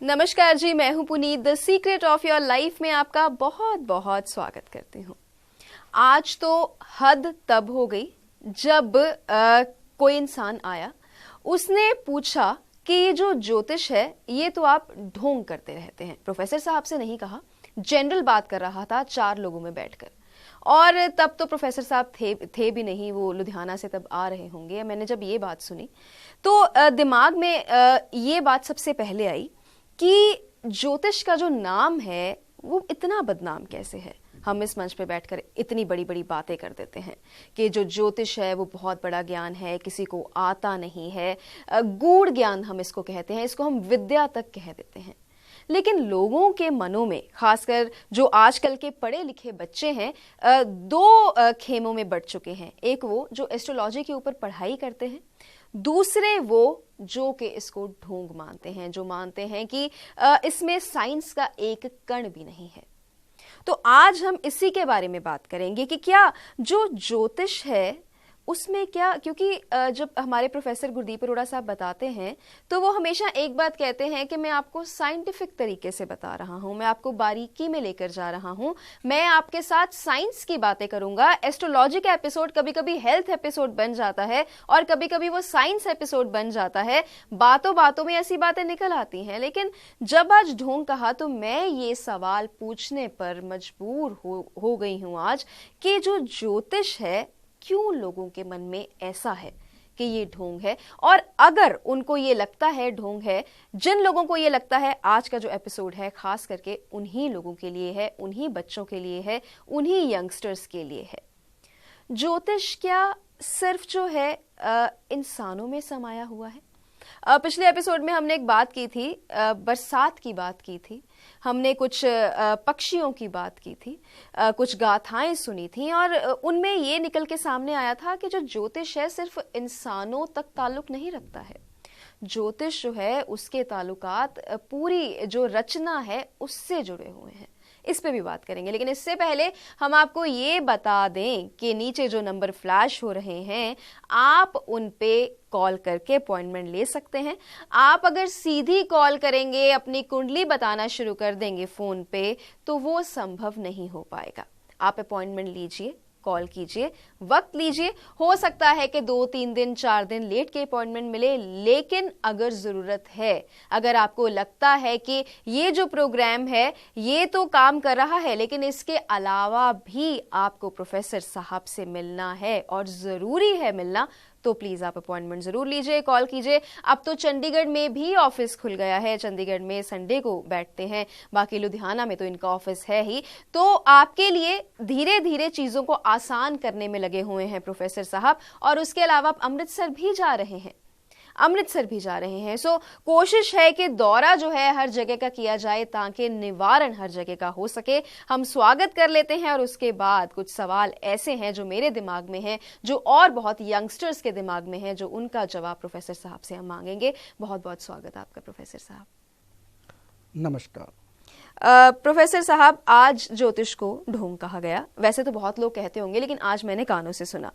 नमस्कार जी, मैं हूं Puneet. The secret of your life में आपका बहुत बहुत स्वागत करती हूं। आज तो हद तब हो गई जब कोई इंसान आया, उसने पूछा कि ये जो ज्योतिष है ये तो आप ढोंग करते रहते हैं। प्रोफेसर साहब से नहीं कहा, जनरल बात कर रहा था 4 लोगों में बैठकर। और तब तो प्रोफेसर साहब थे भी नहीं, वो लुधियाना से तब आ रहे होंगे। मैंने जब ये बात सुनी तो दिमाग में ये बात सबसे पहले आई कि ज्योतिष का जो नाम है वो इतना बदनाम कैसे है। हम इस मंच पे बैठकर इतनी बड़ी बड़ी बातें कर देते हैं कि जो ज्योतिष है वो बहुत बड़ा ज्ञान है, किसी को आता नहीं है, गूढ़ ज्ञान हम इसको कहते हैं, इसको हम विद्या तक कह देते हैं। लेकिन लोगों के मनों में, खासकर जो आजकल के पढ़े लिखे बच्चे हैं, 2 खेमों में बढ़ चुके हैं। एक वो जो एस्ट्रोलॉजी के ऊपर पढ़ाई करते हैं, दूसरे वो जो कि इसको ढोंग मानते हैं, जो मानते हैं कि इसमें साइंस का एक कण भी नहीं है। तो आज हम इसी के बारे में बात करेंगे कि क्या जो ज्योतिष है उसमें क्या, क्योंकि जब हमारे प्रोफेसर गुरदीप अरोड़ा साहब बताते हैं तो वो हमेशा एक बात कहते हैं कि मैं आपको साइंटिफिक तरीके से बता रहा हूं, मैं आपको बारीकी में लेकर जा रहा हूं, मैं आपके साथ साइंस की बातें करूंगा। एस्ट्रोलॉजी का एपिसोड कभी कभी हेल्थ एपिसोड बन जाता है और कभी कभी वो साइंस एपिसोड बन जाता है। बातों बातों में ऐसी बातें निकल आती हैं। लेकिन जब आज ढोंग कहा तो मैं ये सवाल पूछने पर मजबूर हो गई हूं आज कि जो ज्योतिष है क्यों लोगों के मन में ऐसा है कि ये ढोंग है। और अगर उनको ये लगता है ढोंग है, जिन लोगों को ये लगता है, आज का जो एपिसोड है खास करके उन्हीं लोगों के लिए है, उन्हीं बच्चों के लिए है, उन्हीं यंगस्टर्स के लिए है। ज्योतिष क्या सिर्फ जो है इंसानों में समाया हुआ है? पिछले एपिसोड में हमने एक बात की थी, बरसात की बात की थी, हमने कुछ पक्षियों की बात की थी, कुछ गाथाएं सुनी थी और उनमें ये निकल के सामने आया था कि जो ज्योतिष है सिर्फ इंसानों तक ताल्लुक नहीं रखता है। ज्योतिष जो है उसके ताल्लुकात पूरी जो रचना है उससे जुड़े हुए हैं। इस पे भी बात करेंगे, लेकिन इससे पहले हम आपको ये बता दें कि नीचे जो नंबर फ्लैश हो रहे हैं आप उन पे कॉल करके अपॉइंटमेंट ले सकते हैं। आप अगर सीधी कॉल करेंगे, अपनी कुंडली बताना शुरू कर देंगे फोन पे, तो वो संभव नहीं हो पाएगा। आप अपॉइंटमेंट लीजिए, कॉल कीजिए, वक्त लीजिए। हो सकता है कि 2-3 दिन 4 दिन लेट के अपॉइंटमेंट मिले, लेकिन अगर जरूरत है, अगर आपको लगता है कि ये जो प्रोग्राम है ये तो काम कर रहा है लेकिन इसके अलावा भी आपको प्रोफेसर साहब से मिलना है और जरूरी है मिलना, तो प्लीज आप अपॉइंटमेंट जरूर लीजिए, कॉल कीजिए। अब तो चंडीगढ़ में भी ऑफिस खुल गया है, चंडीगढ़ में संडे को बैठते हैं, बाकी लुधियाना में तो इनका ऑफिस है ही। तो आपके लिए धीरे धीरे चीजों को आसान करने में लगे हुए हैं प्रोफेसर साहब। और उसके अलावा आप अमृतसर भी जा रहे हैं। सो कोशिश है कि दौरा जो है हर जगह का किया जाए ताकि निवारण हर जगह का हो सके। हम स्वागत कर लेते हैं और उसके बाद कुछ सवाल ऐसे हैं जो मेरे दिमाग में हैं, जो और बहुत यंगस्टर्स के दिमाग में हैं, जो उनका जवाब प्रोफेसर साहब से हम मांगेंगे। बहुत बहुत स्वागत आपका प्रोफेसर साहब। नमस्कार। प्रोफेसर साहब, आज ज्योतिष को ढोंग कहा गया, वैसे तो बहुत लोग कहते होंगे लेकिन आज मैंने कानों से सुना।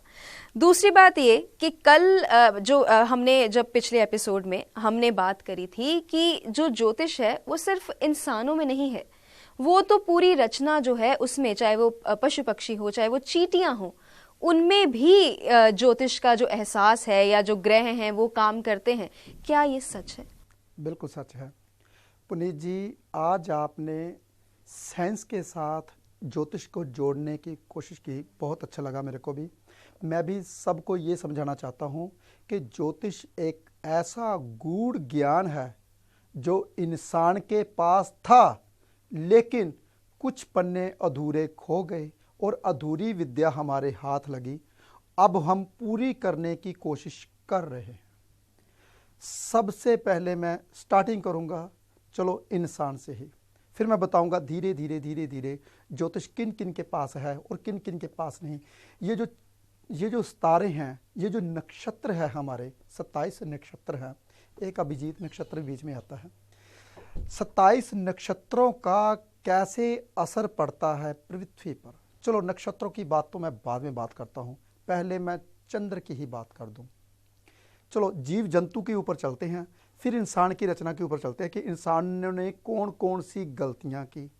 दूसरी बात ये कि कल हमने जब पिछले एपिसोड में हमने बात करी थी कि जो ज्योतिष है वो सिर्फ इंसानों में नहीं है, वो तो पूरी रचना जो है उसमें, चाहे वो पशु पक्षी हो, चाहे वो चींटियां हो, उनमें भी ज्योतिष का जो एहसास है या जो ग्रह हैं वो काम करते हैं। क्या ये सच है? बिल्कुल सच है पुनीत जी। आज आपने साइंस के साथ ज्योतिष को जोड़ने की कोशिश की, बहुत अच्छा लगा मेरे को भी। मैं भी सबको ये समझाना चाहता हूँ कि ज्योतिष एक ऐसा गूढ़ ज्ञान है जो इंसान के पास था, लेकिन कुछ पन्ने अधूरे खो गए और अधूरी विद्या हमारे हाथ लगी। अब हम पूरी करने की कोशिश कर रहे हैं। सबसे पहले मैं स्टार्टिंग करूँगा, चलो इंसान से ही, फिर मैं बताऊंगा धीरे धीरे ज्योतिष किन किन के पास है और किन किन के पास नहीं। ये जो सितारे हैं, ये जो नक्षत्र है, हमारे 27 नक्षत्र हैं, एक अभिजीत नक्षत्र बीच में आता है। 27 नक्षत्रों का कैसे असर पड़ता है पृथ्वी पर, चलो नक्षत्रों की बात तो मैं बाद में बात करता हूँ, पहले मैं चंद्र की ही बात कर दूँ। चलो जीव जंतु के ऊपर चलते हैं, फिर इंसान की रचना के ऊपर चलते हैं कि इंसानों ने कौन कौन सी गलतियां की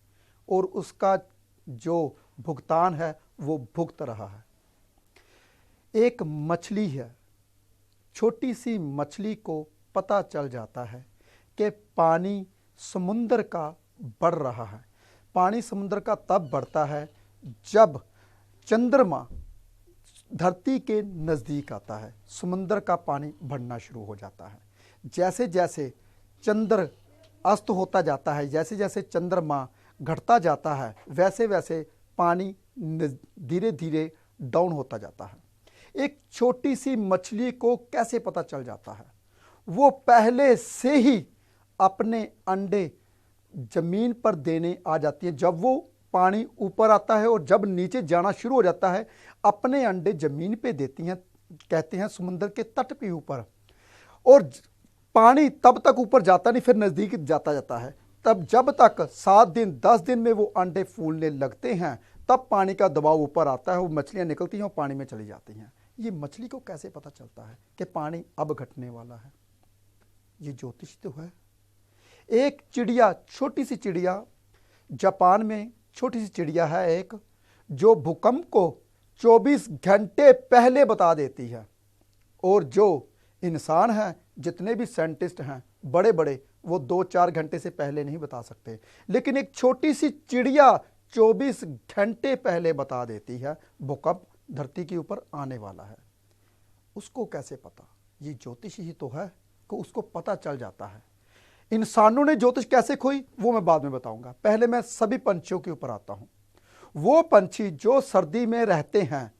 और उसका जो भुगतान है वो भुगत रहा है। एक मछली है, छोटी सी मछली को पता चल जाता है कि पानी समुद्र का बढ़ रहा है। पानी समुद्र का तब बढ़ता है जब चंद्रमा धरती के नज़दीक आता है, समुद्र का पानी बढ़ना शुरू हो जाता है। जैसे जैसे चंद्र अस्त होता जाता है, जैसे जैसे चंद्रमा घटता जाता है, वैसे वैसे पानी धीरे धीरे डाउन होता जाता है। एक छोटी सी मछली को कैसे पता चल जाता है? वो पहले से ही अपने अंडे जमीन पर देने आ जाती है। जब वो पानी ऊपर आता है और जब नीचे जाना शुरू हो जाता है, अपने अंडे जमीन पे देती हैं, कहते हैं समुद्र के तट पे ऊपर। और पानी तब तक ऊपर जाता नहीं, फिर नज़दीक जाता जाता है। तब जब तक 7 दिन 10 दिन में वो अंडे फूलने लगते हैं, तब पानी का दबाव ऊपर आता है, वो मछलियाँ निकलती हैं और पानी में चली जाती हैं। ये मछली को कैसे पता चलता है कि पानी अब घटने वाला है? ये ज्योतिष तो है। एक चिड़िया, छोटी सी चिड़िया, जापान में छोटी सी चिड़िया है एक, जो भूकंप को 24 घंटे पहले बता देती है। और जो इंसान हैं, जितने भी साइंटिस्ट हैं बड़े बड़े, वो 2-4 घंटे से पहले नहीं बता सकते, लेकिन एक छोटी सी चिड़िया 24 घंटे पहले बता देती है भूकंप धरती के ऊपर आने वाला है। उसको कैसे पता? ये ज्योतिष ही तो है कि उसको पता चल जाता है। इंसानों ने ज्योतिष कैसे खोई वो मैं बाद में बताऊंगा। पहले मैं सभी पंछियों के ऊपर आता हूं। वो पंछी जो सर्दी में रहते हैं,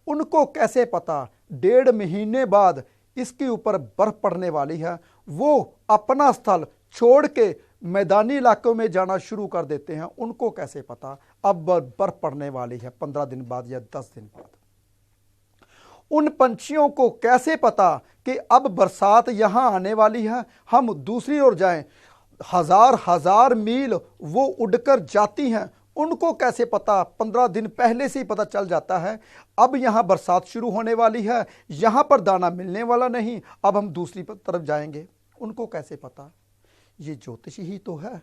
उनको कैसे पता 1.5 महीने बाद इसके ऊपर बर्फ पड़ने वाली है? वो अपना स्थल छोड़ के मैदानी इलाकों में जाना शुरू कर देते हैं। उनको कैसे पता अब बर्फ पड़ने वाली है 15 दिन बाद या 10 दिन बाद? उन पंछियों को कैसे पता कि अब बरसात यहां आने वाली है, हम दूसरी ओर जाएं? हजार हजार मील वो उड़कर जाती हैं। उनको कैसे पता? 15 दिन पहले से ही पता चल जाता है अब यहां बरसात शुरू होने वाली है, यहां पर दाना मिलने वाला नहीं, अब हम दूसरी तरफ जाएंगे। उनको कैसे पता? ये ज्योतिष ही तो है।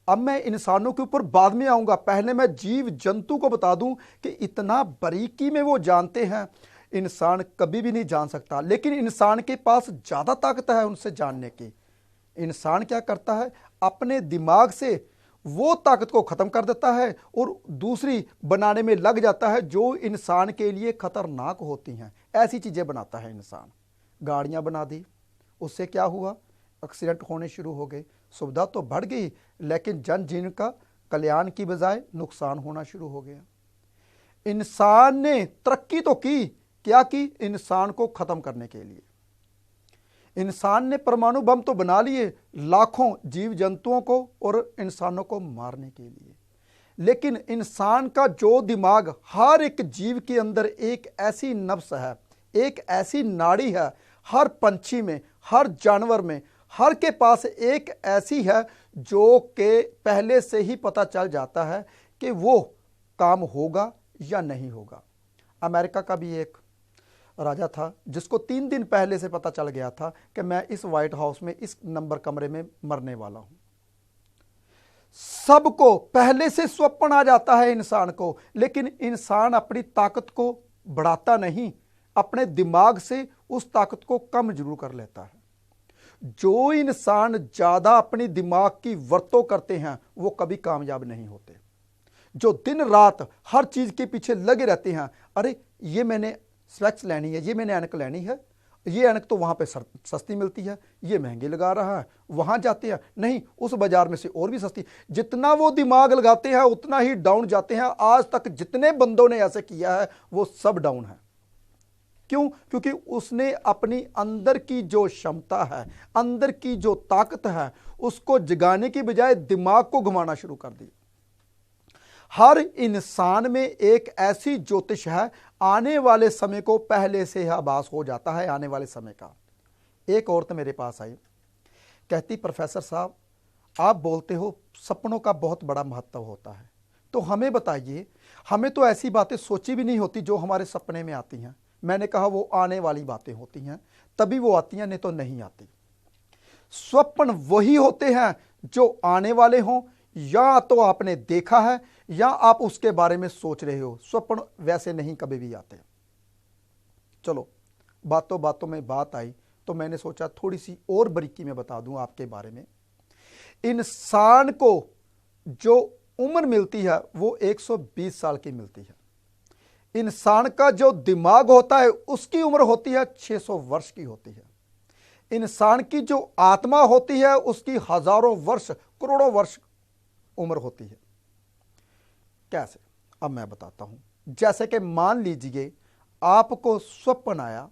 अब मैं इंसानों के ऊपर बाद में आऊंगा, पहले मैं जीव जंतु को बता दूं कि इतना बारीकी में वो जानते हैं। इंसान कभी भी नहीं जान सकता, लेकिन इंसान के पास ज्यादा ताकत है उनसे जानने की। इंसान क्या करता है? अपने दिमाग से वो ताकत को खत्म कर देता है और दूसरी बनाने में लग जाता है जो इंसान के लिए खतरनाक होती हैं। ऐसी चीजें बनाता है इंसान। गाड़ियां बना दी, उससे क्या हुआ? एक्सीडेंट होने शुरू हो गए। सुविधा तो बढ़ गई, लेकिन जन जीवन का कल्याण की बजाय नुकसान होना शुरू हो गया। इंसान ने तरक्की तो की, क्या की? इंसान को खत्म करने के लिए। इंसान ने परमाणु बम तो बना लिए लाखों जीव जंतुओं को और इंसानों को मारने के लिए, लेकिन इंसान का जो दिमाग, हर एक जीव के अंदर एक ऐसी नफ्स है, एक ऐसी नाड़ी है, हर पंछी में, हर जानवर में, हर के पास एक ऐसी है जो के पहले से ही पता चल जाता है कि वो काम होगा या नहीं होगा। अमेरिका का भी एक राजा था जिसको 3 दिन पहले से पता चल गया था कि मैं इस व्हाइट हाउस में इस नंबर कमरे में मरने वाला हूं। सबको पहले से स्वप्न आ जाता है इंसान को, लेकिन इंसान अपनी ताकत को बढ़ाता नहीं, अपने दिमाग से उस ताकत को कम जरूर कर लेता है। जो इंसान ज्यादा अपनी दिमाग की वर्तों करते हैं वो कभी कामयाब नहीं होते। जो दिन रात हर चीज के पीछे लगे रहते हैं, अरे ये मैंने स्पेक्स लेनी है, ये मैंने ऐनक लेनी है, ये ऐनक तो वहां पे सस्ती मिलती है, ये महंगी लगा रहा है, वहां जाते हैं, नहीं उस बाजार में से और भी सस्ती। जितना वो दिमाग लगाते हैं उतना ही डाउन जाते हैं। आज तक जितने बंदों ने ऐसे किया है वो सब डाउन है। क्यों? क्योंकि उसने अपनी अंदर की जो क्षमता है, अंदर की जो ताकत है, उसको जगाने की बजाय दिमाग को घुमाना शुरू कर दिया। हर इंसान में एक ऐसी ज्योतिष है, आने वाले समय को पहले से आभास हो जाता है आने वाले समय का। एक औरत मेरे पास आई, कहती प्रोफेसर साहब आप बोलते हो सपनों का बहुत बड़ा महत्व होता है, तो हमें बताइए, हमें तो ऐसी बातें सोची भी नहीं होती जो हमारे सपने में आती हैं। मैंने कहा वो आने वाली बातें होती हैं, तभी वो आती हैं, नहीं तो नहीं आती। स्वप्न वही होते हैं जो आने वाले हों, या तो आपने देखा है या आप उसके बारे में सोच रहे हो। स्वप्न वैसे नहीं कभी भी आते। चलो, बातों बातों में बात आई तो मैंने सोचा थोड़ी सी और बारीकी में बता दूं आपके बारे में। इंसान को जो उम्र मिलती है वो 120 साल की मिलती है। इंसान का जो दिमाग होता है उसकी उम्र होती है 600 वर्ष की होती है। इंसान की जो आत्मा होती है उसकी हजारों वर्ष, करोड़ों वर्ष उम्र होती है। कैसे? अब मैं बताता हूं। जैसे कि मान लीजिए आपको स्वप्न आया,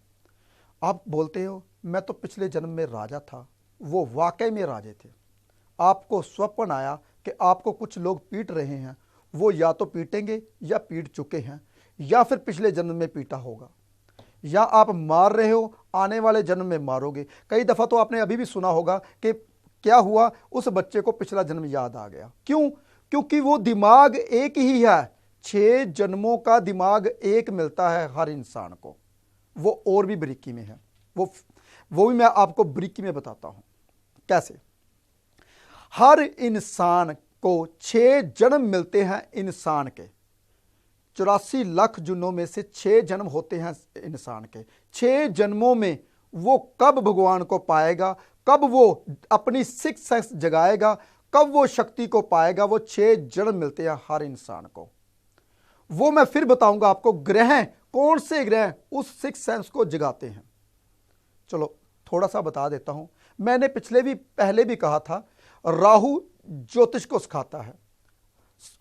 आप बोलते हो मैं तो पिछले जन्म में राजा था, वो वाकई में राजे थे। आपको स्वप्न आया कि आपको कुछ लोग पीट रहे हैं, वो या तो पीटेंगे या पीट चुके हैं, या फिर पिछले जन्म में पीटा होगा, या आप मार रहे हो, आने वाले जन्म में मारोगे। कई दफा तो आपने अभी भी सुना होगा कि क्या हुआ, उस बच्चे को पिछला जन्म याद आ गया। क्यों? क्योंकि वो दिमाग एक ही है। 6 जन्मों का दिमाग एक मिलता है हर इंसान को। वो और भी बारीकी में है, वो भी मैं आपको बारीकी में बताता हूं कैसे। हर इंसान को 6 जन्म मिलते हैं। इंसान के 84 लाख जन्मों में से 6 जन्म होते हैं इंसान के। 6 जन्मों में वो कब भगवान को पाएगा, कब वो अपनी सिक्स सेंस जगाएगा, कब वो शक्ति को पाएगा, वो 6 जन्म मिलते हैं हर इंसान को। वो मैं फिर बताऊंगा आपको। ग्रह, कौन से ग्रह उस सिक्स सेंस को जगाते हैं। चलो थोड़ा सा बता देता हूं। मैंने पहले भी कहा था, राहु ज्योतिष को सिखाता है।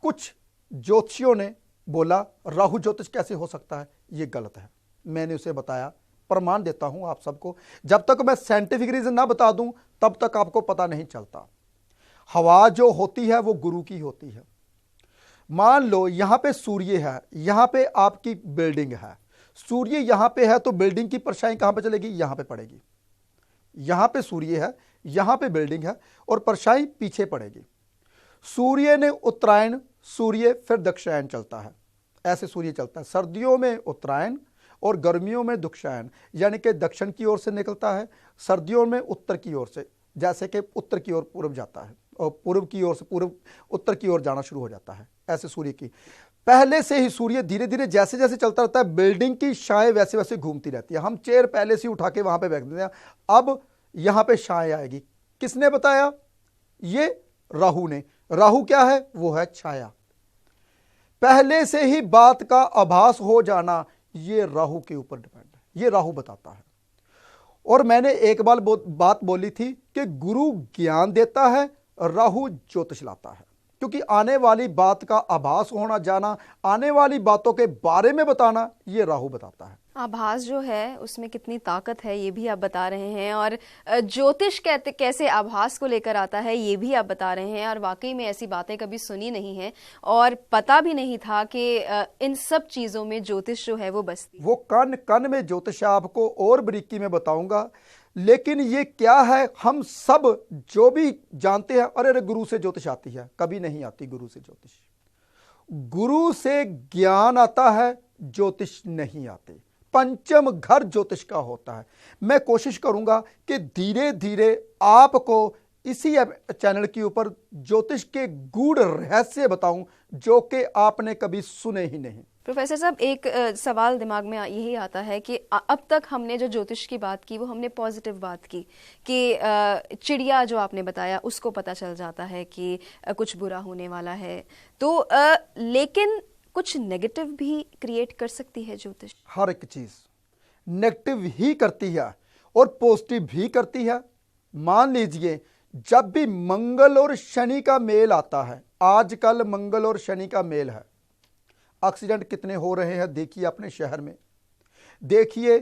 कुछ ज्योतिषियों ने बोला राहु ज्योतिष कैसे हो सकता है, यह गलत है। मैंने उसे बताया, प्रमाण देता हूं आप सबको। जब तक मैं साइंटिफिक रीजन ना बता दूं तब तक आपको पता नहीं चलता। हवा जो होती है वो गुरु की होती है। मान लो यहां पे सूर्य है, यहां पे आपकी बिल्डिंग है। सूर्य यहां पे है तो बिल्डिंग की परछाई कहां पे चलेगी? यहां पे पड़ेगी। यहां पे सूर्य है, यहां पे बिल्डिंग है और परछाई पीछे पड़ेगी। सूर्य ने उत्तरायण, सूर्य फिर दक्षिणायन चलता है। ऐसे सूर्य चलता है। सर्दियों में उत्तरायण और गर्मियों में दक्षिणायन, यानी कि दक्षिण की ओर से निकलता है, सर्दियों में उत्तर की ओर से। जैसे कि उत्तर की ओर पूर्व जाता है और पूर्व की ओर से उत्तर की ओर जाना शुरू हो जाता है। ऐसे सूर्य की पहले से ही सूर्य धीरे धीरे जैसे जैसे चलता रहता है, बिल्डिंग की छाएं वैसे वैसे घूमती रहती है। हम चेयर पहले से उठा के वहां पे रख देते हैं, अब यहां पे छाएं आएगी। किसने बताया? ये राहु ने। राहु क्या है? वो है छाया। पहले से ही बात का आभास हो जाना, ये राहु के ऊपर डिपेंड है। ये राहु बताता है। और मैंने एक बात बोली थी कि गुरु ज्ञान देता है, राहु ज्योतिष लाता है। क्योंकि आने वाली बात का आभास होना जाना, आने वाली बातों के बारे में बताना, ये राहु बताता है। आभास जो है उसमें कितनी ताकत है ये भी आप बता रहे हैं, और ज्योतिष कैसे आभास को लेकर आता है ये भी आप बता रहे हैं। और वाकई में ऐसी बातें कभी सुनी नहीं है और पता भी नहीं था कि इन सब चीज़ों में ज्योतिष जो है वो बसती। वो कन कन में ज्योतिष आपको और बारीकी में बताऊंगा। लेकिन ये क्या है, हम सब जो भी जानते हैं, अरे गुरु से ज्योतिष आती है, कभी नहीं आती गुरु से ज्योतिष। गुरु से ज्ञान आता है, ज्योतिष नहीं आते। पंचम घर ज्योतिष का होता है। मैं कोशिश करूंगा कि धीरे धीरे आपको इसी चैनल के ऊपर ज्योतिष के गूढ़ रहस्य बताऊं जो कि आपने कभी सुने ही नहीं। प्रोफेसर साहब, एक सवाल दिमाग में यही आता है कि अब तक हमने जो ज्योतिष की बात की वो हमने पॉजिटिव बात की कि चिड़िया जो आपने बताया उसको पता चल जाता है कि कुछ बुरा होने वाला है, तो लेकिन कुछ नेगेटिव भी क्रिएट कर सकती है ज्योतिष। हर एक चीज नेगेटिव ही करती है और पॉजिटिव भी करती है। मान लीजिए जब भी मंगल और शनि का मेल आता है, आजकल मंगल और शनि का मेल है, एक्सीडेंट कितने हो रहे हैं देखिए अपने शहर में। देखिए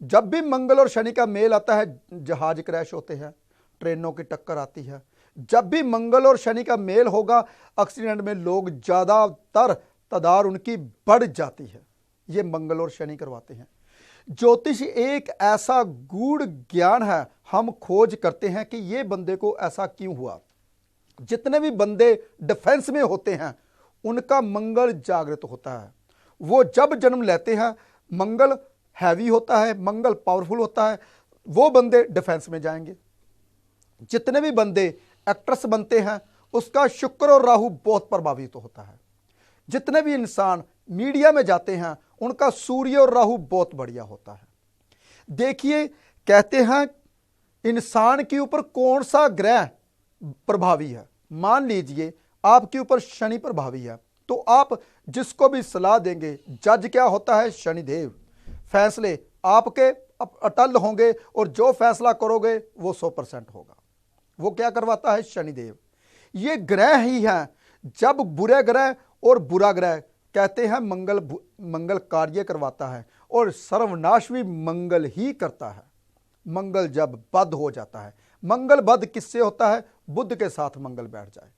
जब भी मंगल और शनि का मेल आता है, जहाज क्रैश होते हैं, ट्रेनों की टक्कर आती है। जब भी मंगल और शनि का मेल होगा, एक्सीडेंट में लोग ज्यादातर तादाद उनकी बढ़ जाती है। ये मंगल और शनि करवाते हैं। ज्योतिष एक ऐसा गूढ़ ज्ञान है, हम खोज करते हैं कि ये बंदे को ऐसा क्यों हुआ। जितने भी बंदे डिफेंस में होते हैं उनका मंगल जागृत होता है। वो जब जन्म लेते हैं मंगल हैवी होता है, मंगल पावरफुल होता है, वो बंदे डिफेंस में जाएंगे। जितने भी बंदे एक्ट्रेस बनते हैं उसका शुक्र और राहु बहुत प्रभावित होता है। जितने भी इंसान मीडिया में जाते हैं उनका सूर्य और राहु बहुत बढ़िया होता है। देखिए, कहते हैं इंसान के ऊपर कौन सा ग्रह प्रभावी है। मान लीजिए आपके ऊपर शनि प्रभावी है, तो आप जिसको भी सलाह देंगे, जज क्या होता है? शनिदेव। फैसले आपके अटल होंगे और जो फैसला करोगे वो 100% होगा। वो क्या करवाता है? शनिदेव। ये ग्रह ही है। जब बुरे ग्रह और बुरा ग्रह, कहते हैं मंगल कार्य करवाता है और सर्वनाश भी मंगल ही करता है। मंगल जब बद हो जाता है, मंगल बद किससे होता है? बुध के साथ मंगल बैठ जाए,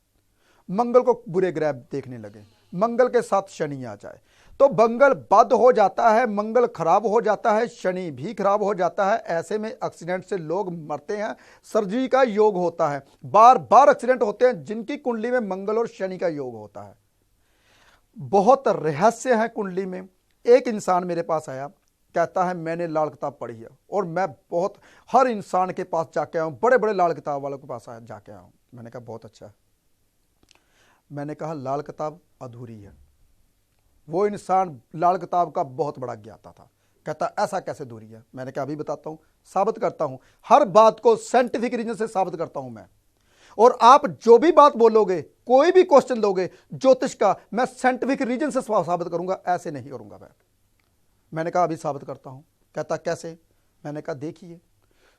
मंगल को बुरे ग्रह देखने लगे, मंगल के साथ शनि आ जाए, तो मंगल बद हो जाता है, मंगल खराब हो जाता है, शनि भी खराब हो जाता है। ऐसे में एक्सीडेंट से लोग मरते हैं, सर्जरी का योग होता है, बार बार एक्सीडेंट होते हैं जिनकी कुंडली में मंगल और शनि का योग होता है। बहुत रहस्य है कुंडली में। एक इंसान मेरे पास आया, कहता है मैंने लाल किताब पढ़ी है और मैं बहुत हर इंसान के पास जाके आया हूं, बड़े बड़े लाल किताब वालों के पास जाके आया हूं। मैंने कहा बहुत अच्छा है। मैंने कहा लाल किताब अधूरी है। वो इंसान लाल किताब का बहुत बड़ा ज्ञाता था। कहता ऐसा कैसे अधूरी है? मैंने कहा अभी बताता हूं, साबित करता हूं, हर बात को साइंटिफिक रीजन से साबित करता हूं मैं। और आप जो भी बात बोलोगे, कोई भी क्वेश्चन दोगे ज्योतिष का, मैं साइंटिफिक रीजन से साबित करूंगा, ऐसे नहीं करूंगा मैं। मैंने कहा अभी साबित करता हूं। कहता कैसे? मैंने कहा देखिए,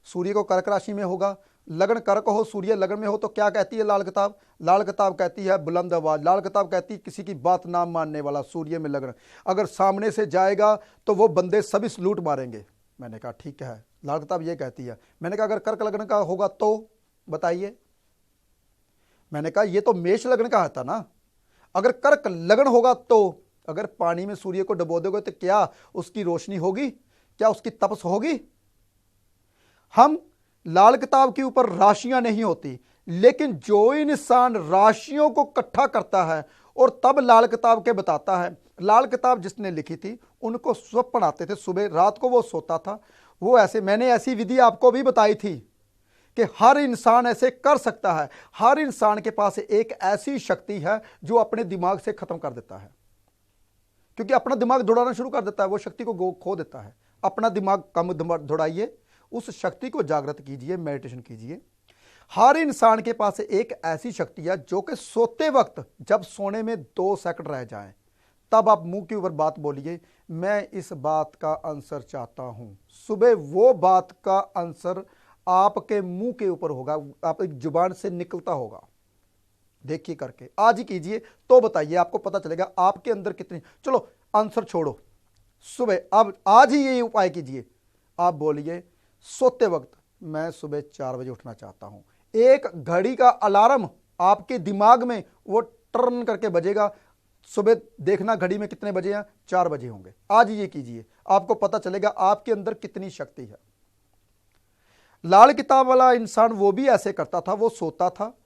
सूर्य को कर्क राशि में होगा, लगन कर्क हो, सूर्य लगन में हो, तो क्या कहती है लाल किताब? लाल किताब कहती है बुलंद आवाज। लाल किताब कहती है किसी की बात ना मानने वाला। सूर्य में लगन, अगर सामने से जाएगा तो वो बंदे सभी सलूट मारेंगे। मैंने कहा ठीक है, लाल किताब ये कहती है। मैंने कहा अगर कर्क लगन का होगा तो बताइए। मैंने कहा ये तो मेष लगन का था ना। अगर कर्क लगन होगा तो अगर पानी में सूर्य को डुबो दोगे तो क्या उसकी रोशनी होगी? क्या उसकी तपस होगी? हम लाल किताब के ऊपर राशियां नहीं होती, लेकिन जो इंसान राशियों को इकट्ठा करता है और तब लाल किताब के बताता है। लाल किताब जिसने लिखी थी उनको स्वप्न आते थे, सुबह रात को वो सोता था। वो ऐसे, मैंने ऐसी विधि आपको भी बताई थी कि हर इंसान ऐसे कर सकता है। हर इंसान के पास एक ऐसी शक्ति है जो अपने दिमाग से खत्म कर देता है, क्योंकि अपना दिमाग दौड़ाना शुरू कर देता है, वो शक्ति को खो देता है। अपना दिमाग कम दौड़ाइए, उस शक्ति को जागृत कीजिए, मेडिटेशन कीजिए। हर इंसान के पास एक ऐसी शक्ति है जो कि सोते वक्त जब सोने में 2 सेकंड रह जाएं, तब आप मुंह के ऊपर बात बोलिए, मैं इस बात का आंसर चाहता हूं। सुबह वो बात का आंसर आपके मुंह के ऊपर होगा, आपकी जुबान से निकलता होगा। देखिए करके, आज ही कीजिए तो बताइए, आपको पता चलेगा आपके अंदर कितनी। चलो आंसर छोड़ो, सुबह अब आज ही ये उपाय कीजिए। आप बोलिए सोते वक्त मैं सुबह 4 बजे उठना चाहता हूं। एक घड़ी का अलार्म आपके दिमाग में वो टर्न करके बजेगा। सुबह देखना घड़ी में कितने बजे हैं, 4 बजे होंगे। आज ही ये कीजिए, आपको पता चलेगा आपके अंदर कितनी शक्ति है। लाल किताब वाला इंसान वो भी ऐसे करता था। वो सोता था,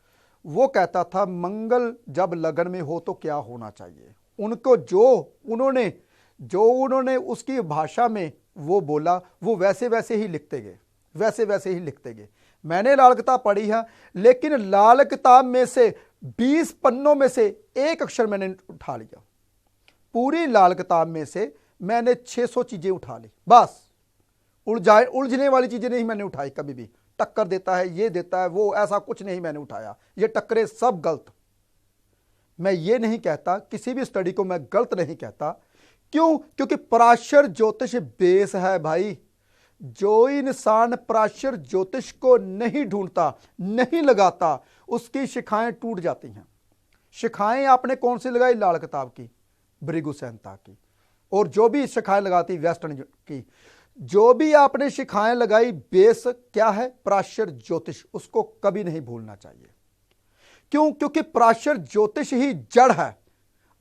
वो कहता था मंगल जब लगन में हो तो क्या होना चाहिए। उनको जो उन्होंने उसकी भाषा में वो बोला, वो वैसे वैसे ही लिखते गए, वैसे वैसे ही लिखते गए। मैंने लाल किताब पढ़ी है, लेकिन लाल किताब में से 20 पन्नों में से एक अक्षर मैंने उठा लिया। पूरी लाल किताब में से मैंने 600 चीजें उठा ली, बस। उलझने वाली चीजें नहीं मैंने उठाई कभी भी। टक्कर देता है, ये देता है, वो, ऐसा कुछ नहीं मैंने उठाया। ये टक्करे सब गलत। मैं ये नहीं कहता, किसी भी स्टडी को मैं गलत नहीं कहता। क्यों? क्योंकि पराशर ज्योतिष बेस है भाई। जो इंसान पराशर ज्योतिष को नहीं ढूंढता, नहीं लगाता, उसकी शिखाएं टूट जाती हैं। शिखाएं आपने कौन सी लगाई? लाल किताब की, भृगु संहिता की। और जो भी शिखाएं लगाती वेस्टर्न की, जो भी आपने शिखाएं लगाई, बेस क्या है? पराशर ज्योतिष। उसको कभी नहीं भूलना चाहिए। क्यों? क्योंकि पराशर ज्योतिष ही जड़ है।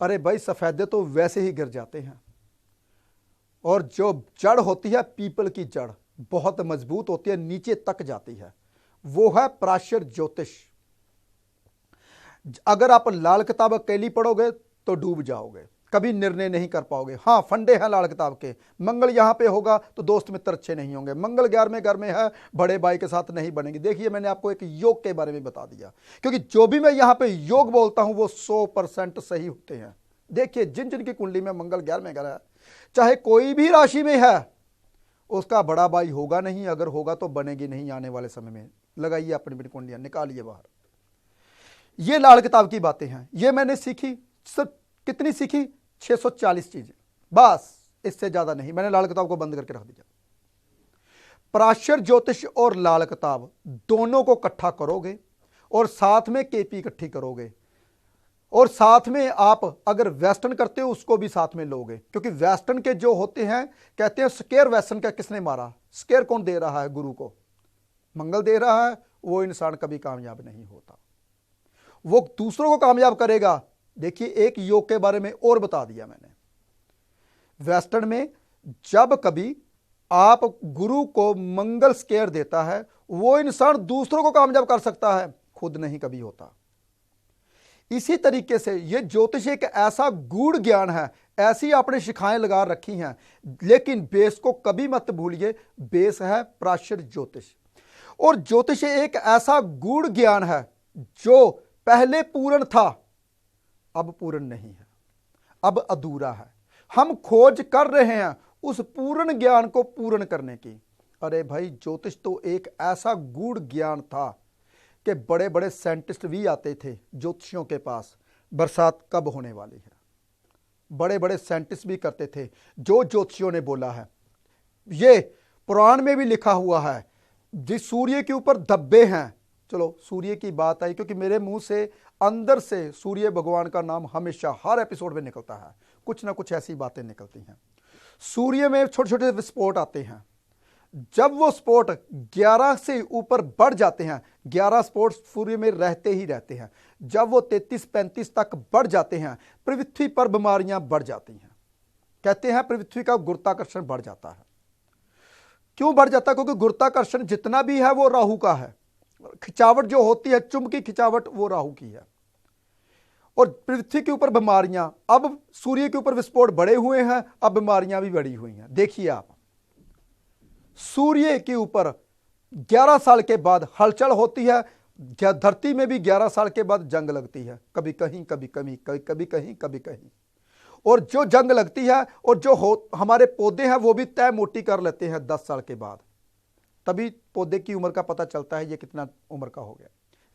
अरे भाई, सफेदे तो वैसे ही गिर जाते हैं, और जो जड़ होती है, पीपल की जड़ बहुत मजबूत होती है, नीचे तक जाती है, वो है पराशर ज्योतिष। अगर आप लाल किताब अकेली पढ़ोगे तो डूब जाओगे। कभी निर्णय नहीं कर पाओगे। हाँ, फंडे हैं लाल किताब के, मंगल यहाँ पे होगा तो दोस्त मित्र अच्छे नहीं होंगे, मंगल 11वें घर में है, बड़े भाई के साथ नहीं बनेंगे। देखिए, मैंने आपको एक योग के बारे में बता दिया, क्योंकि जो भी मैं यहाँ पे योग बोलता हूँ वो 100% सही होते हैं। देखिए, जिन जिन की कुंडली में मंगल 11वें घर है, चाहे कोई भी राशि में है, उसका बड़ा भाई होगा नहीं, अगर होगा तो बनेगी नहीं आने वाले समय में। लगाइए अपनी अपनी कुंडलियां, निकालिए बाहर। ये लाल किताब की बातें हैं, ये मैंने सीखी। सिर्फ कितनी सीखी? 640 चीजें, बस, इससे ज्यादा नहीं। मैंने लाल किताब को बंद करके रख दिया। पराशर ज्योतिष और लाल किताब दोनों को इकट्ठा करोगे और साथ में केपी इकट्ठी करोगे, और साथ में आप अगर वेस्टर्न करते हो उसको भी साथ में लोगे, क्योंकि वेस्टर्न के जो होते हैं, कहते हैं स्केयर वेस्टर्न का किसने मारा? स्केयर कौन दे रहा है? गुरु को मंगल दे रहा है। वो इंसान कभी कामयाब नहीं होता, वो दूसरों को कामयाब करेगा। देखिए, एक योग के बारे में और बता दिया मैंने। वेस्टर्न में जब कभी आप गुरु को मंगल स्केयर देता है, वो इंसान दूसरों को कामयाब कर सकता है, खुद नहीं कभी होता। इसी तरीके से ये ज्योतिष एक ऐसा गूढ़ ज्ञान है, ऐसी आपने शिखाएं लगा रखी हैं, लेकिन बेस को कभी मत भूलिए। बेस है पराशर ज्योतिष, और ज्योतिष एक ऐसा गूढ़ ज्ञान है जो पहले पूर्ण था, अब पूर्ण नहीं है, अब अधूरा है। हम खोज कर रहे हैं उस पूर्ण ज्ञान को पूर्ण करने की। अरे भाई, ज्योतिष तो एक ऐसा गूढ़ ज्ञान था कि बड़े बड़े साइंटिस्ट भी आते थे ज्योतिषियों के पास, बरसात कब होने वाली है। बड़े बड़े साइंटिस्ट भी करते थे जो ज्योतिषियों ने बोला है। ये पुराण में भी लिखा हुआ है, जिस सूर्य के ऊपर धब्बे हैं। चलो, सूर्य की बात आई क्योंकि मेरे मुंह से अंदर से सूर्य भगवान का नाम हमेशा हर एपिसोड में निकलता है, कुछ ना कुछ ऐसी बातें निकलती हैं। सूर्य में छोटे छोटे विस्फोट आते हैं, जब वो स्पोर्ट 11 से ऊपर बढ़ जाते हैं, 11 स्पोर्ट सूर्य में रहते ही रहते हैं, जब वो 33-35 तक बढ़ जाते हैं, पृथ्वी पर बीमारियां बढ़ जाती हैं। कहते हैं पृथ्वी का गुरुत्वाकर्षण बढ़ जाता है। क्यों बढ़ जाता है? क्योंकि गुरुत्वाकर्षण जितना भी है वो राहु का है। खिंचावट जो होती है, चुंबकीय खिंचावट, वो राहु की है। और पृथ्वी के ऊपर बीमारियां, अब सूर्य के ऊपर विस्फोट बढ़े हुए हैं, अब बीमारियां भी बढ़ी हुई हैं। देखिए आप, सूर्य के ऊपर 11 साल के बाद हलचल होती है, धरती में भी 11 साल के बाद जंग लगती है, कभी कहीं कभी कहीं कभी कहीं कभी कहीं। और जो जंग लगती है और जो हमारे पौधे हैं वो भी तय मोटी कर लेते हैं 10 साल के बाद, तभी पौधे की उम्र का पता चलता है ये कितना उम्र का हो गया।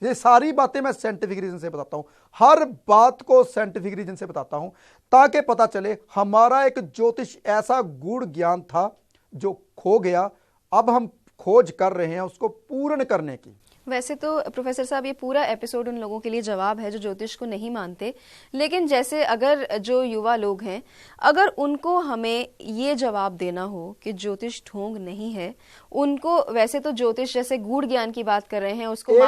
ये सारी बातें मैं साइंटिफिक रीजन से बताता हूं, हर बात को साइंटिफिक रीजन से बताता हूं, ताकि पता चले हमारा एक ज्योतिष ऐसा गूढ़ ज्ञान था जो खो गया, अब हम खोज कर रहे हैं उसको पूर्ण करने की। वैसे तो प्रोफेसर साहब, ये पूरा एपिसोड उन लोगों के लिए जवाब है जो ज्योतिष को नहीं मानते, लेकिन जैसे अगर जो युवा लोग हैं, अगर उनको हमें ये जवाब देना हो कि ज्योतिष ढोंग नहीं है, उनको वैसे तो ज्योतिष जैसे गूढ़ ज्ञान की बात कर रहे हैं, उसको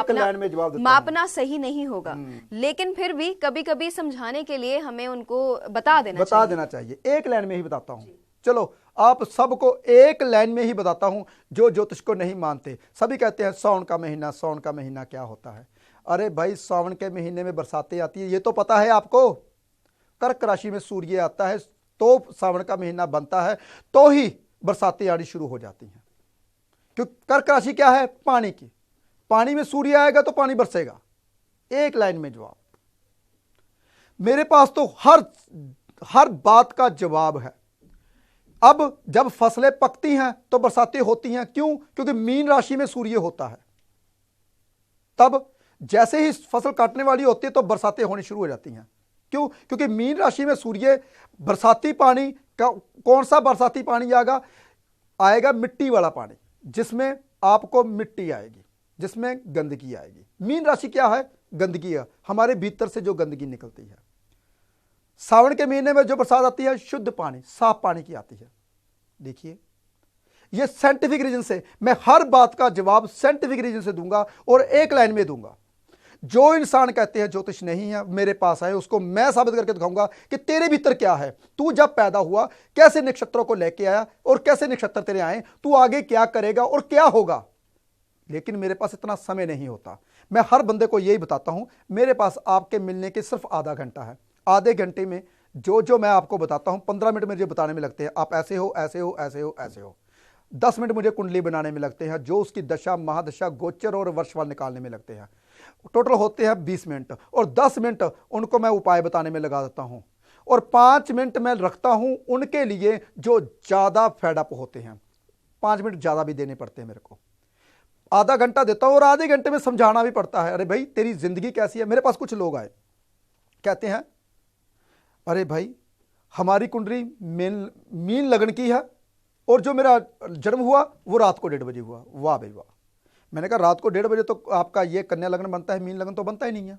मापना सही नहीं होगा, लेकिन फिर भी कभी कभी समझाने के लिए हमें उनको बता देना चाहिए। एक लाइन में ही बताता हूँ, चलो आप सबको एक लाइन में ही बताता हूं। जो ज्योतिष को नहीं मानते, सभी कहते हैं सावन का महीना, सावन का महीना क्या होता है? अरे भाई, सावन के महीने में बरसातें आती है, ये तो पता है आपको। कर्क राशि में सूर्य आता है तो सावन का महीना बनता है, तो ही बरसातें आनी शुरू हो जाती हैं। क्योंकि कर्क राशि क्या है? पानी की। पानी में सूर्य आएगा तो पानी बरसेगा। एक लाइन में जवाब। मेरे पास तो हर बात का जवाब है। अब जब फसलें पकती हैं तो बरसातें होती हैं, क्यों? क्योंकि मीन राशि में सूर्य होता है। तब जैसे ही फसल काटने वाली होती है तो बरसातें होनी शुरू हो जाती हैं। क्यों? क्योंकि मीन राशि में सूर्य, बरसाती पानी का कौन सा बरसाती पानी आएगा? मिट्टी वाला पानी, जिसमें आपको मिट्टी आएगी, जिसमें गंदगी आएगी। मीन राशि क्या है? गंदगी है, हमारे भीतर से जो गंदगी निकलती है। सावन के महीने में जो बरसात आती है, शुद्ध पानी, साफ पानी की आती है। देखिए, ये साइंटिफिक रीजन से मैं हर बात का जवाब साइंटिफिक रीजन से दूंगा और एक लाइन में दूंगा। जो इंसान कहते हैं ज्योतिष नहीं है, मेरे पास आए, उसको मैं साबित करके दिखाऊंगा कि तेरे भीतर क्या है। तू जब पैदा हुआ, कैसे नक्षत्रों को लेके आया और कैसे नक्षत्र तेरे आए, तू आगे क्या करेगा और क्या होगा। लेकिन मेरे पास इतना समय नहीं होता। मैं हर बंदे को यही बताता हूं, मेरे पास आपके मिलने के सिर्फ आधा घंटा है। आधे घंटे में जो जो मैं आपको बताता हूं 15 मिनट मुझे बताने में लगते हैं, आप ऐसे हो, ऐसे हो, ऐसे हो, ऐसे हो। 10 मिनट मुझे कुंडली बनाने में लगते हैं, जो उसकी दशा, महादशा, गोचर और वर्षफल निकालने में लगते हैं। टोटल होते हैं 20 मिनट, और 10 मिनट उनको मैं उपाय बताने में लगा देता हूं, और 5 मिनट मैं रखता हूं उनके लिए जो ज्यादा फेडअप होते हैं। 5 मिनट ज्यादा भी देने पड़ते हैं मेरे को, आधा घंटा देता हूं, और आधे घंटे में समझाना भी पड़ता है। अरे भाई तेरी जिंदगी कैसी है। मेरे पास कुछ लोग आए, कहते हैं अरे भाई हमारी कुंडली मीन लगन की है, और जो मेरा जन्म हुआ वो रात को 1:30 बजे हुआ। वाह भाई वाह। मैंने कहा रात को 1:30 बजे तो आपका ये कन्या लगन बनता है, मीन लगन तो बनता ही नहीं है।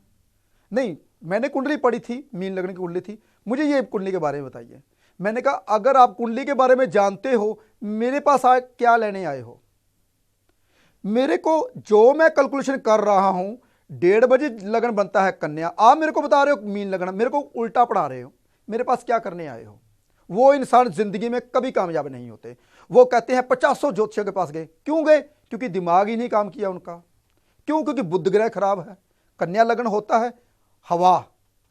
नहीं, मैंने कुंडली पढ़ी थी, मीन लगन की कुंडली थी, मुझे ये कुंडली के बारे में बताइए। मैंने कहा अगर आप कुंडली के बारे में जानते हो, मेरे पास आए क्या लेने आए हो? मेरे को जो मैं कैलकुलेशन कर रहा हूं 1:30 बजे लगन बनता है कन्या, आप मेरे को बता रहे हो मीन लगन, मेरे को उल्टा पढ़ा रहे हो। मेरे पास क्या करने आए हो? वो इंसान जिंदगी में कभी कामयाब नहीं होते। वो कहते हैं 50 ज्योतिषियों के पास गए, क्यों गए? क्योंकि दिमाग ही नहीं काम किया उनका। क्यों? क्योंकि बुध ग्रह खराब है। कन्या लगन होता है हवा,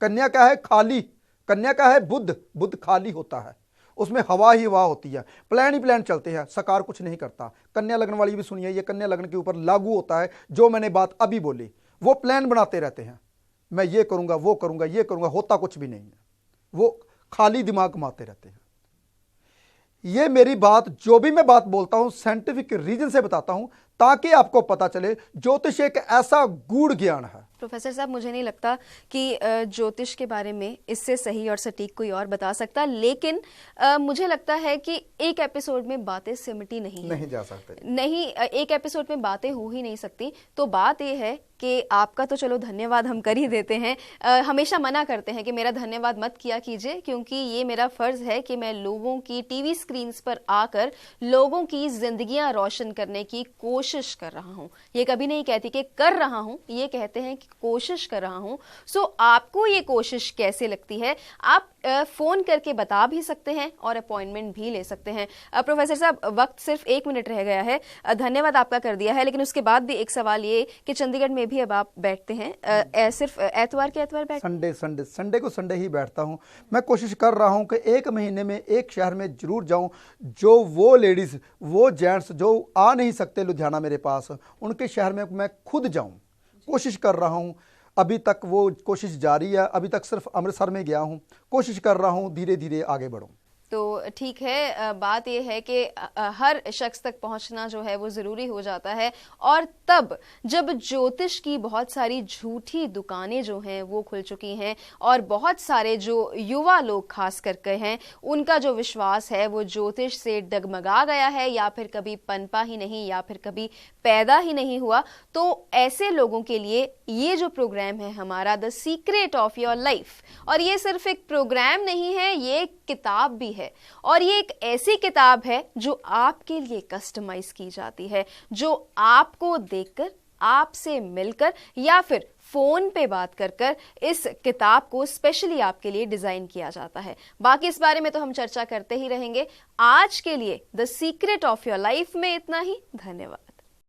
कन्या क्या है? खाली। कन्या क्या है? बुध। बुध खाली होता है, उसमें हवा ही हवा होती है, प्लान ही प्लान चलते हैं, सकार कुछ नहीं करता। कन्या लगन वाली भी सुनिए, ये कन्या लगन के ऊपर लागू होता है जो मैंने बात अभी बोली। वो प्लान बनाते रहते हैं, मैं ये करूंगा, वो करूंगा, ये करूंगा, होता कुछ भी नहीं है। वो खाली दिमाग कमाते रहते हैं। ये मेरी बात, जो भी मैं बात बोलता हूं साइंटिफिक रीजन से बताता हूं, ताकि आपको पता चले ज्योतिष एक ऐसा गूढ़ ज्ञान है। प्रोफेसर साहब, मुझे नहीं लगता कि ज्योतिष के बारे में इससे सही और सटीक कोई और बता सकता, लेकिन मुझे लगता है कि एक एपिसोड में बातें सिमटी नहीं जा सकते, नहीं, एक एपिसोड में बातें हो ही नहीं सकती। तो बात यह है कि आपका तो चलो धन्यवाद हम कर ही देते हैं, हमेशा मना करते हैं कि मेरा धन्यवाद मत किया कीजिए, क्योंकि ये मेरा फर्ज है कि मैं लोगों की टीवी स्क्रीन्स पर आकर लोगों की जिंदगियां रोशन करने की कोशिश कर रहा हूं। ये कभी नहीं कहती कि कर रहा हूं, ये कहते हैं कि कोशिश कर रहा हूं। सो आपको ये कोशिश कैसे लगती है? आप फोन करके बता भी सकते हैं और अपॉइंटमेंट भी ले सकते हैं। प्रोफेसर साहब, वक्त सिर्फ 1 मिनट रह गया है, धन्यवाद आपका कर दिया है, लेकिन उसके बाद भी एक सवाल ये कि चंडीगढ़ में भी अब आप बैठते हैं, सिर्फ एतवार के एतवार बैठते? संडे को संडे ही बैठता हूं। मैं कोशिश कर रहा हूं कि 1 महीने में एक शहर में जरूर जाऊं, जो वो लेडीज, वो जेंट्स जो आ नहीं सकते लुधियाना मेरे पास, उनके शहर में मैं खुद जाऊं। कोशिश कर रहा हूं, अभी तक वो कोशिश जारी है। अभी तक सिर्फ अमृतसर में गया हूं, कोशिश कर रहा हूं धीरे धीरे आगे बढ़ूं। तो ठीक है, बात यह है कि हर शख्स तक पहुंचना जो है वो जरूरी हो जाता है, और तब जब ज्योतिष की बहुत सारी झूठी दुकानें जो हैं वो खुल चुकी हैं, और बहुत सारे जो युवा लोग खास करके हैं, उनका जो विश्वास है वो ज्योतिष से डगमगा गया है, या फिर कभी पनपा ही नहीं, या फिर कभी पैदा ही नहीं हुआ। तो ऐसे लोगों के लिए ये जो प्रोग्राम है हमारा, the secret of your life, और ये सिर्फ एक प्रोग्राम नहीं है, ये एक किताब भी है, और ये एक ऐसी किताब है जो आपके लिए कस्टमाइज की जाती है, जो आपको देखकर, आपसे मिलकर, या फिर फोन पे बात कर इस किताब को स्पेशली आपके लिए डिजाइन किया जाता है। बाकी इस बारे में तो हम चर्चा करते ही रहेंगे। आज के लिए the secret of your life में इतना ही। धन्यवाद।